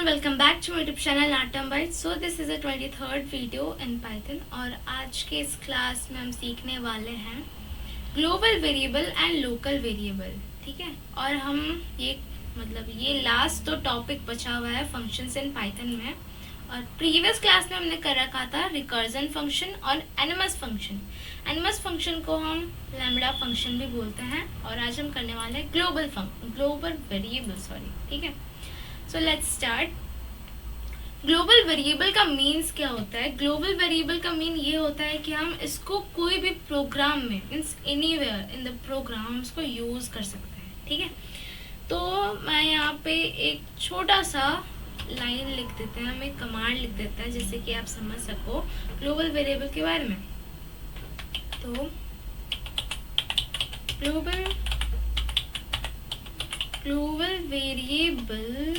everyone, welcome back to my YouTube channel Atom Bytes. So this is a 23rd video in Python और आज के इस class में हम सीखने वाले हैं global variable and local variable. ठीक है, और हम ये लास्ट तो टॉपिक बचा हुआ है फंक्शंस इन पाइथन में. और प्रीवियस क्लास में हमने कर रखा था रिकर्जन फंक्शन और एनिमस फंक्शन. एनिमस फंक्शन को हम लैम्बडा फंक्शन भी बोलते हैं और आज हम करने वाले हैं ग्लोबल वेरिएबल. ठीक है, so let's start. Global variable का मीन्स क्या होता है? ग्लोबल वेरिएबल का मीन ये होता है कि हम इसको कोई भी प्रोग्राम में means anywhere in the program हम इसको यूज़ कर सकते हैं. ठीक है, तो मैं यहाँ पे एक छोटा सा लाइन लिख देते हैं, हम एक कमांड लिख देते हैं जिससे कि आप समझ सको ग्लोबल वेरिएबल के बारे में. तो global variable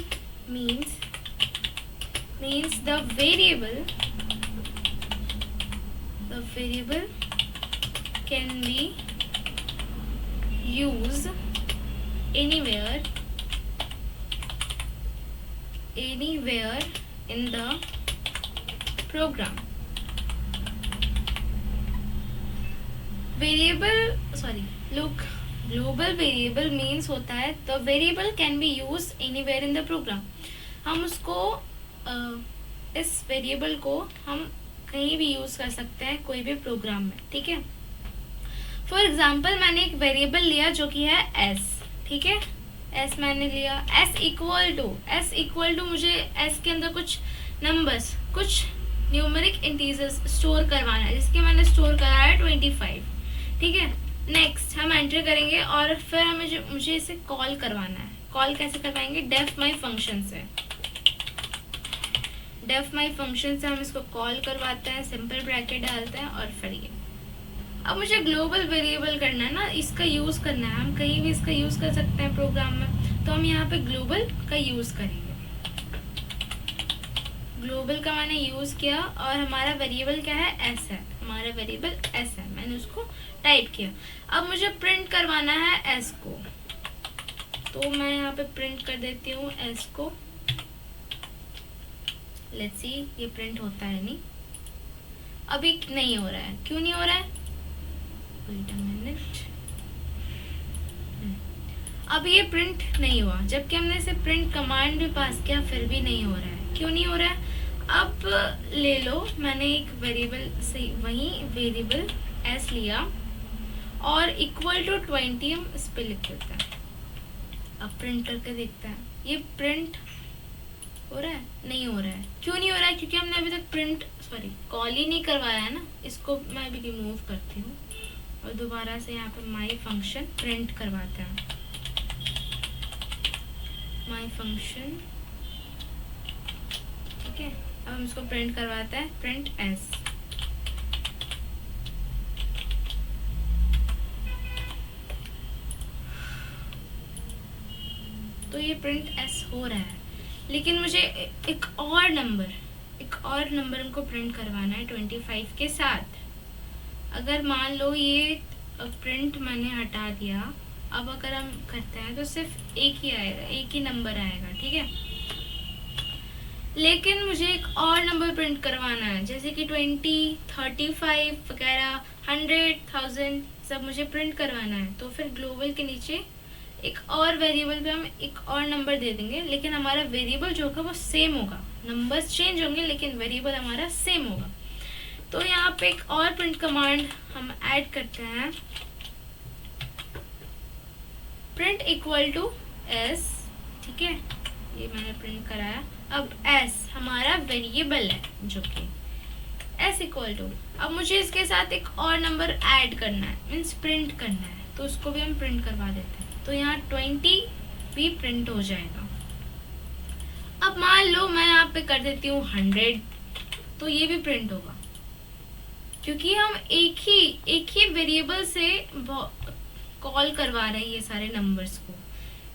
means the variable can be used anywhere in the program. Global variable means होता है the variable can be use anywhere in the program. हम उसको इस वेरिएबल को हम कहीं भी यूज कर सकते हैं कोई भी प्रोग्राम में. ठीक है, फॉर एग्जाम्पल मैंने एक वेरिएबल लिया जो कि है एस. ठीक है, एस मैंने लिया. एस इक्वल टू मुझे एस के अंदर कुछ नंबर्स, कुछ न्यूमेरिक इंटीजर्स स्टोर करवाना है, जिसके मैंने स्टोर करा है 25. ठीक है, नेक्स्ट हम एंटर करेंगे और फिर मुझे इसे कॉल करवाना है. कॉल कैसे करवाएंगे? डेफ माई फंक्शन से हम इसको कॉल करवाते हैं, सिंपल ब्रैकेट डालते हैं और फिर ये. अब मुझे ग्लोबल वेरिएबल करना है ना, इसका यूज करना है. हम कहीं भी इसका यूज कर सकते हैं प्रोग्राम में, तो हम यहाँ पे ग्लोबल का यूज करेंगे. ग्लोबल का मैंने यूज किया और हमारा वेरिएबल क्या है? एस है. हमारा वेरिएबल एस है, मैंने उसको टाइप किया. अब मुझे प्रिंट करवाना है एस को, तो मैं यहाँ पे प्रिंट कर देती हूँ एस को. लेट्स सी ये प्रिंट होता है नहीं, अभी नहीं हो रहा है. क्यों नहीं हो रहा है? Wait a minute. अब ये प्रिंट नहीं हुआ, जबकि हमने इसे प्रिंट कमांड भी पास किया, फिर भी नहीं हो रहा है. क्यों नहीं हो रहा है? अब ले लो, मैंने एक वेरिएबल से वही वेरिएबल एस लिया और इक्वल टू 20 हम इस पे लिख देते हैं. अब प्रिंट करके देखते हैं ये प्रिंट हो रहा है? नहीं हो रहा है. क्यों नहीं हो रहा है? क्योंकि हमने अभी तक कॉल ही नहीं करवाया है ना. इसको मैं अभी रिमूव करती हूँ और दोबारा से यहाँ पे माई फंक्शन प्रिंट करवाते हैं. माई फंक्शन. ठीक है, अब हम इसको प्रिंट करवाते हैं, प्रिंट एस. तो ये प्रिंट एस हो रहा है, लेकिन मुझे एक और नंबर हमको प्रिंट करवाना है 25 के साथ. अगर मान लो ये प्रिंट मैंने हटा दिया, अब अगर हम करते हैं तो सिर्फ एक ही आएगा, एक ही नंबर आएगा. ठीक है, लेकिन मुझे एक और नंबर प्रिंट करवाना है, जैसे कि 20, 35 वगैरह, 100, 1000 सब मुझे प्रिंट करवाना है. तो फिर ग्लोबल के नीचे एक और वेरिएबल पे हम एक और नंबर दे देंगे, लेकिन हमारा वेरिएबल जो होगा वो सेम होगा. नंबर्स चेंज होंगे लेकिन वेरिएबल हमारा सेम होगा. तो यहाँ पे एक और प्रिंट कमांड हम ऐड करते हैं, प्रिंट इक्वल टू एस. ठीक है, ये मैंने प्रिंट कराया. अब एस हमारा वेरिएबल है जो कि एस इक्वल टू, अब मुझे इसके साथ एक और नंबर ऐड करना है, मीन्स प्रिंट करना है, तो उसको भी हम प्रिंट करवा देते हैं. तो यहाँ 20 भी प्रिंट हो जाएगा. अब मान लो मैं यहाँ पे कर देती हूँ 100, तो ये भी प्रिंट होगा, क्योंकि हम एक ही वेरिएबल से कॉल करवा रहे हैं ये सारे नंबर्स को.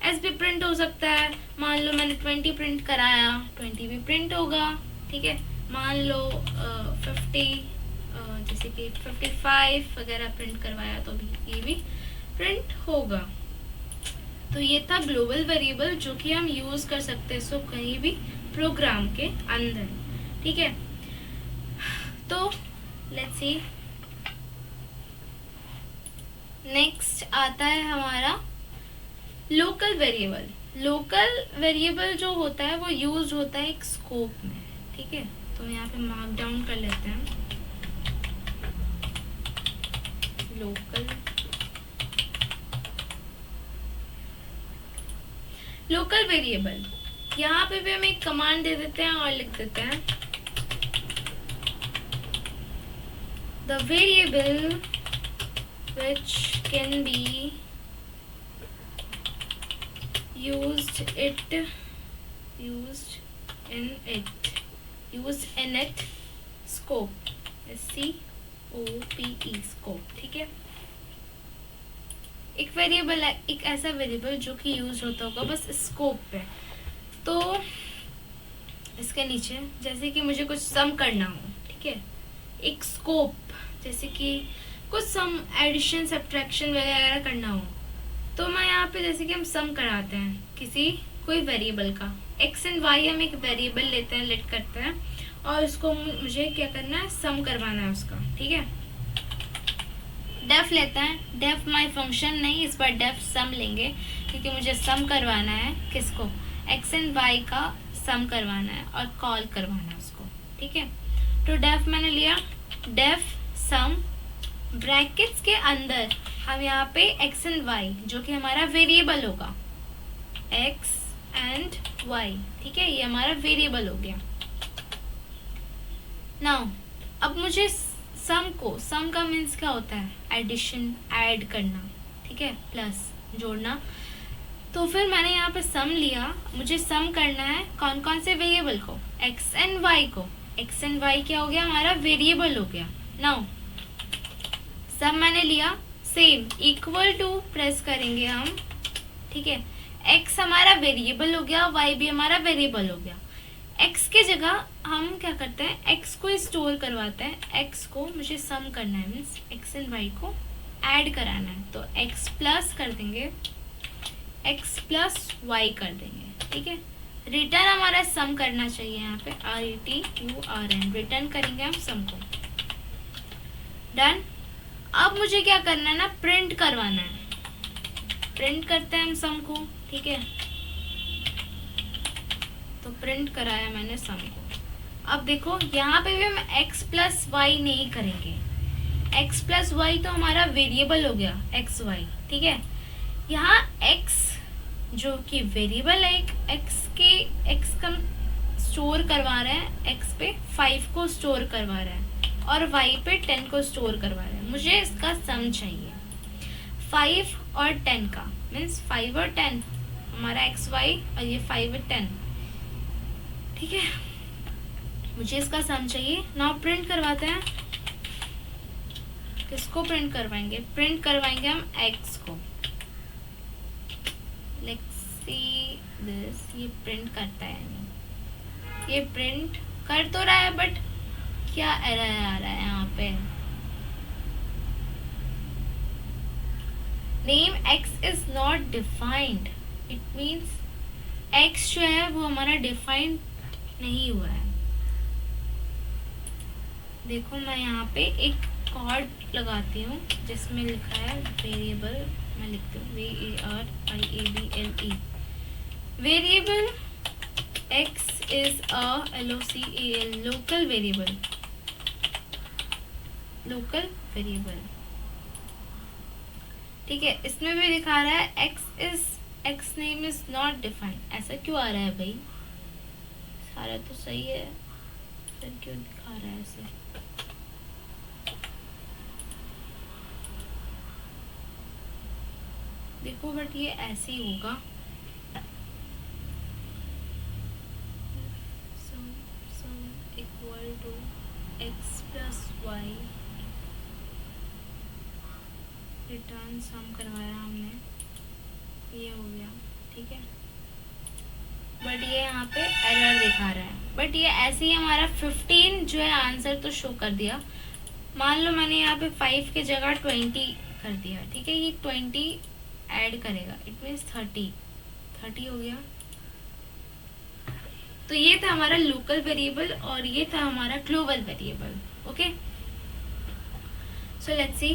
एस भी प्रिंट हो सकता है. मान लो मैंने 20 प्रिंट कराया, 20 भी प्रिंट होगा. ठीक है, मान लो 50 जैसे कि 55 वगैरह प्रिंट करवाया तो भी ये भी प्रिंट होगा. तो ये था ग्लोबल वेरिएबल जो कि हम यूज़ कर सकते हैं इसको कहीं भी प्रोग्राम के अंदर, ठीक है। तो लेट्स सी, नेक्स्ट आता है हमारा लोकल वेरिएबल। लोकल वेरिएबल जो होता है वो यूज होता है एक स्कोप में, ठीक है। तो यहाँ पे मार्क डाउन कर लेते हैं लोकल वेरिएबल। यहाँ पे भी हम एक कमांड दे देते हैं और लिख देते हैं the variable which can be used in it scope, SCOPE scope, ठीक है। एक वेरिएबल है, एक ऐसा वेरिएबल जो कि यूज होता होगा बस स्कोप पे। तो इसके नीचे जैसे कि मुझे कुछ सम करना हो, ठीक है, एक स्कोप, जैसे कि कुछ सम एडिशन सब्ट्रैक्शन वगैरह करना हो, तो मैं यहाँ पे जैसे कि हम सम कराते हैं किसी कोई वेरिएबल का, एक्स एंड वाई हम एक वेरिएबल लेते हैं, लेट करते हैं, और उसको मुझे क्या करना है, सम करवाना है उसका, ठीक है। डेफ लेते हैं, डेफ माई फंक्शन नहीं, इस बार डेफ सम लेंगे क्योंकि मुझे सम करवाना है किसको, एक्स एंड वाई का सम करवाना है और कॉल करवाना है उसको, ठीक है। तो डेफ मैंने लिया, डेफ सम, ब्रैकेट्स के अंदर हम यहाँ पे एक्स एंड वाई जो कि हमारा वेरिएबल होगा, एक्स एंड वाई, ठीक है, ये हमारा वेरिएबल हो गया। नाउ अब मुझे सम का मीन्स क्या होता है, एडिशन, ऐड करना, ठीक है, प्लस जोड़ना। तो फिर मैंने यहाँ पे सम लिया, मुझे सम करना है कौन कौन से वेरिएबल को, एक्स एंड वाई को। एक्स एंड वाई क्या हो गया, हमारा वेरिएबल हो गया। नाउ सम मैंने लिया, सेम इक्वल टू प्रेस करेंगे हम, ठीक है। एक्स हमारा वेरिएबल हो गया, वाई भी हमारा वेरिएबल हो गया। एक्स के जगह हम क्या करते हैं, एक्स को स्टोर करवाते हैं, एक्स को मुझे सम करना है, मीन्स एक्स एंड वाई को ऐड कराना है, तो एक्स प्लस कर देंगे, एक्स प्लस वाई कर देंगे, ठीक है। रिटर्न हमारा सम करना चाहिए, यहाँ पे RETURN रिटर्न करेंगे हम सम को, डन। अब मुझे क्या करना है ना, प्रिंट करवाना है, प्रिंट करते हैं हम सम को, ठीक है। तो प्रिंट कराया मैंने सम को। अब देखो यहाँ पे भी हम x प्लस वाई नहीं करेंगे, x प्लस वाई तो हमारा वेरिएबल हो गया, एक्स वाई, ठीक है। यहाँ x जो कि वेरिएबल है, x का स्टोर करवा रहे हैं, x पे 5 को स्टोर करवा रहे हैं और y पे 10 को स्टोर करवा रहे हैं। मुझे इसका सम चाहिए 5 और 10 का, मीन्स 5 और 10 हमारा एक्स वाई और ये 5 और 10, ठीक है। मुझे इसका सम चाहिए। नाउ प्रिंट करवाते हैं, किसको प्रिंट करवाएंगे, प्रिंट करवाएंगे हम x को। लेट्स सी दिस, ये प्रिंट करता है नहीं, ये प्रिंट कर तो रहा है बट क्या एरर आ रहा है यहाँ पे, name x is not defined, it means x जो है वो हमारा डिफाइंड नहीं हुआ है। देखो मैं यहाँ पे एक कॉर्ड लगाती हूँ जिसमें लिखा है वेरिएबल, मैं लिखती हूँ VARIABLE, variable x is a LOCAL, local variable, local variable, ठीक है। इसमें भी दिखा रहा है x name is not defined. ऐसा क्यों आ रहा है भाई, सारा तो सही है, फिर क्यों दिखा रहा है ऐसे। देखो बट ये ऐसे ही होगा, sum equal to x plus y, return sum करवाया हमने, ये हो गया, ठीक है। बट ये यहाँ पे एरर दिखा रहा है, बट ये ऐसे ही हमारा 15 जो है आंसर तो शो कर दिया। मान लो मैंने यहाँ पे 5 के जगह 20 कर दिया, ठीक है, ये 20 ऐड करेगा, इट मीन्स 30 हो गया। तो ये था हमारा लोकल वेरिएबल और ये था हमारा global variable. Okay, so let's see.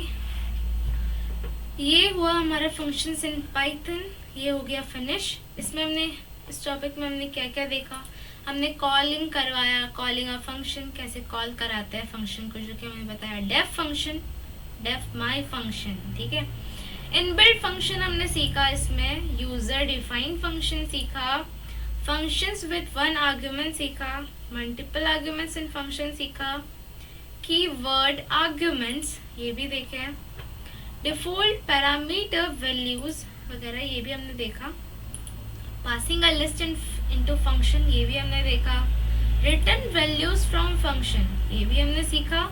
ये हुआ हमारा फंक्शंस इन पाइथन. ये हो गया फिनिश. इसमें हमने इस टॉपिक में हमने क्या क्या देखा. हमने कॉलिंग करवाया, कॉलिंग अ फंक्शन, कैसे कॉल कराते हैं फंक्शन को, जो कि हमने बताया def function, def my function. ठीक है. इनबिल्ट फंक्शन हमने सीखा. इसमें यूजर डिफाइंड फंक्शन सीखा, फंक्शंस विद वन आर्ग्यूमेंट सीखा, मल्टीपल आर्ग्यूमेंट्स इन फंक्शन सीखा, कीवर्ड आर्ग्यूमेंट्स ये भी देखे, डिफॉल्ट पैरामीटर वैल्यूज वगैरह ये भी हमने देखा, passing a list into function ये भी हमने देखा, रिटर्न वैल्यूज फ्रॉम फंक्शन ये भी हमने सीखा.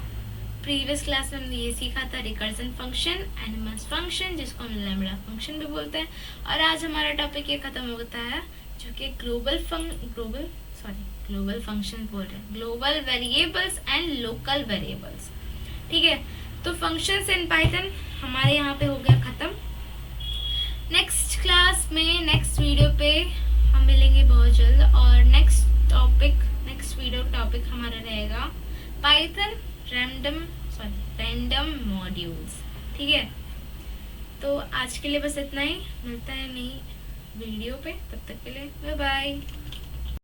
प्रीवियस क्लास में हमने ये सीखा था रिकर्जन फंक्शन, एनिमल्स फंक्शन जिसको हम लैम्बडा फंक्शन भी बोलते हैं. और आज हमारा टॉपिक ये खत्म होता है जो कि ग्लोबल फंक्शन बोल रहे हैं, global variables and local variables. ठीक है. तो फंक्शंस इन पाइथन हमारे यहाँ पे हो गया खत्म. नेक्स्ट क्लास में नेक्स्ट वीडियो पे हम मिलेंगे बहुत जल्द. और नेक्स्ट वीडियो टॉपिक हमारा रहेगा पाइथन रैंडम मॉड्यूल्स. ठीक है. तो आज के लिए बस इतना ही. मिलता है नई वीडियो पे. तब तक के लिए बाय बाय.